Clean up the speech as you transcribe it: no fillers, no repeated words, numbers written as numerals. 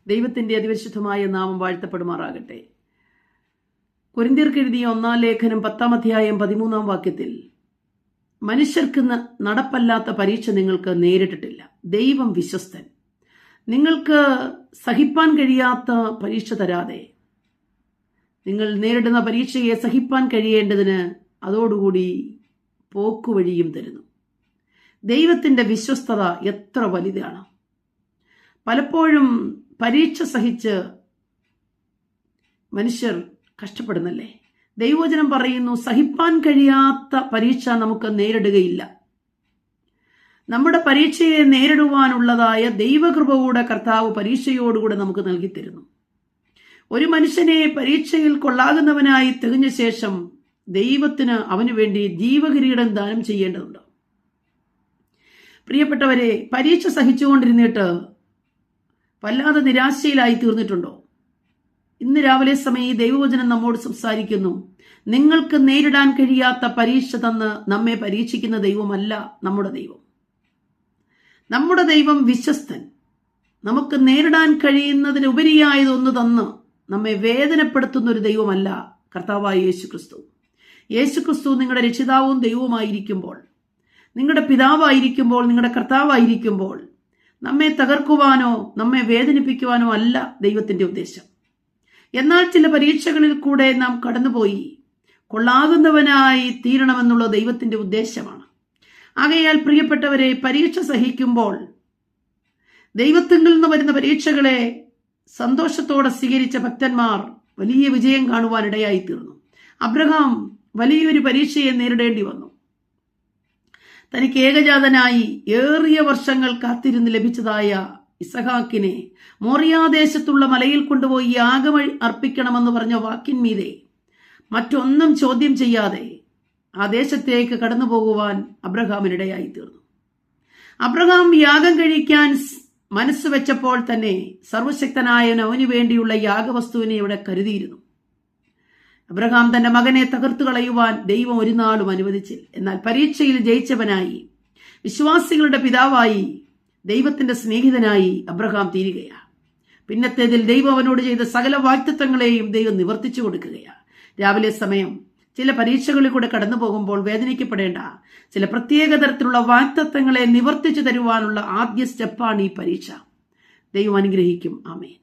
ദൈവത്തിന്റെ അതിപരിശുദ്ധമായ നാമം വാഴ്ത്തപ്പെടുമാറാകട്ടെ. കൊരിന്ത്യർക്ക് എഴുതിയ 1-ാം ലേഖനം 10-ാം അധ്യായം 13-ാം വാക്യത്തിൽ, മനുഷ്യർക്ക് നടപ്പല്ലാത്ത പരീക്ഷ നിങ്ങൾക്ക് നേരിട്ടിട്ടില്ല, ദൈവം വിശ്വസ്തൻ. നിങ്ങൾക്ക് സഹിപ്പാൻ കഴിയാത്ത പരീക്ഷ തരാതെ നിങ്ങൾ നേരിടുന്ന പരീക്ഷയെ സഹിപ്പാൻ കഴിയേണ്ടതിന് അതോടുകൂടി പോക്കുവഴിയും തരുന്നു. ദൈവത്തിന്റെ വിശ്വസ്തത എത്ര വലുതാണ്! പലപ്പോഴും പരീക്ഷ സഹിച്ച് മനുഷ്യർ കഷ്ടപ്പെടുന്നല്ലേ. ദൈവവചനം പറയുന്നു, സഹിപ്പാൻ കഴിയാത്ത പരീക്ഷ നമുക്ക് നേരിടുകയില്ല. നമ്മുടെ പരീക്ഷയെ നേരിടുവാനുള്ളതായ ദൈവകൃപയുടെ കർത്താവ് പരീക്ഷയോടുകൂടെ നമുക്ക് നൽകിത്തരുന്നു. ഒരു മനുഷ്യനെ പരീക്ഷയിൽ കൊള്ളാകുന്നവനായി തികഞ്ഞ ശേഷം ദൈവത്തിന് അവന് വേണ്ടി ജീവകിരീടം ദാനം ചെയ്യേണ്ടതുണ്ട്. പ്രിയപ്പെട്ടവരെ, പരീക്ഷ സഹിച്ചുകൊണ്ടിരുന്നിട്ട് വല്ലാതെ നിരാശയിലായി തീർന്നിട്ടുണ്ടോ? ഇന്ന് രാവിലെ സമയം ഈ ദൈവവചനം നമ്മോട് സംസാരിക്കുന്നു. നിങ്ങൾക്ക് നേരിടാൻ കഴിയാത്ത പരീക്ഷ തന്ന് നമ്മെ പരീക്ഷിക്കുന്ന ദൈവമല്ല നമ്മുടെ ദൈവം. നമ്മുടെ ദൈവം വിശ്വസ്തൻ. നമുക്ക് നേരിടാൻ കഴിയുന്നതിനുപരിയായതൊന്ന് തന്ന് നമ്മെ വേദനപ്പെടുത്തുന്ന ഒരു ദൈവമല്ല കർത്താവായ യേശുക്രിസ്തു. യേശുക്രിസ്തു നിങ്ങളുടെ രക്ഷിതാവും ദൈവവുമായിരിക്കുമ്പോൾ, നിങ്ങളുടെ പിതാവായിരിക്കുമ്പോൾ, നിങ്ങളുടെ കർത്താവായിരിക്കുമ്പോൾ നമ്മെ തകർക്കുവാനോ നമ്മെ വേദനിപ്പിക്കുവാനോ അല്ല ദൈവത്തിന്റെ ഉദ്ദേശം. എന്നാൽ ചില പരീക്ഷകളിൽ കൂടെ നാം കടന്നുപോയി കൊള്ളാകുന്നവനായി തീരണമെന്നുള്ള ദൈവത്തിന്റെ ഉദ്ദേശമാണ്. ആകയാൽ പ്രിയപ്പെട്ടവരെ, പരീക്ഷ സഹിക്കുമ്പോൾ ദൈവത്തിൽ നിന്ന് വരുന്ന പരീക്ഷകളെ സന്തോഷത്തോടെ സ്വീകരിച്ച ഭക്തന്മാർ വലിയ വിജയം കാണുവാനിടയായി തീർന്നു. അബ്രഹാം വലിയൊരു പരീക്ഷയെ നേരിടേണ്ടി വന്നു. തനിക്ക് ഏകജാതനായി ഏറിയ വർഷങ്ങൾ കാത്തിരുന്ന് ലഭിച്ചതായ ഇസഹാക്കിനെ മോറിയാദേശത്തുള്ള മലയിൽ കൊണ്ടുപോയി യാഗം അർപ്പിക്കണമെന്ന് പറഞ്ഞ വാക്കിന്മീതെ മറ്റൊന്നും ചോദ്യം ചെയ്യാതെ ആ ദേശത്തേക്ക് കടന്നു പോകുവാൻ അബ്രഹാമിനിടയായി തീർന്നു. അബ്രഹാം യാഗം കഴിക്കാൻ മനസ്സ് വെച്ചപ്പോൾ തന്നെ സർവശക്തനായ അവന് വേണ്ടിയുള്ള യാഗവസ്തുവിനെ ഇവിടെ കരുതിയിരുന്നു. അബ്രഹാം തന്റെ മകനെ തകർത്തു കളയുവാൻ ദൈവം ഒരു നാളും അനുവദിച്ചില്ല. എന്നാൽ പരീക്ഷയിൽ ജയിച്ചവനായി, വിശ്വാസികളുടെ പിതാവായി, ദൈവത്തിന്റെ സ്നേഹിതനായി അബ്രഹാം തീരുകയാണ്. പിന്നത്തേതിൽ ദൈവം അവനോട് ചെയ്ത സകല വാഗ്ദത്തങ്ങളെയും ദൈവം നിവർത്തിച്ചു കൊടുക്കുകയാണ്. രാവിലെ സമയം ചില പരീക്ഷകളിൽ കൂടെ കടന്നു പോകുമ്പോൾ വേദനിക്കപ്പെടേണ്ട. ചില പ്രത്യേക തരത്തിലുള്ള വാഗ്ദത്തങ്ങളെ നിവർത്തിച്ചു തരുവാനുള്ള ആദ്യ സ്റ്റെപ്പാണ് ഈ പരീക്ഷ. ദൈവം അനുഗ്രഹിക്കും. ആമേൻ.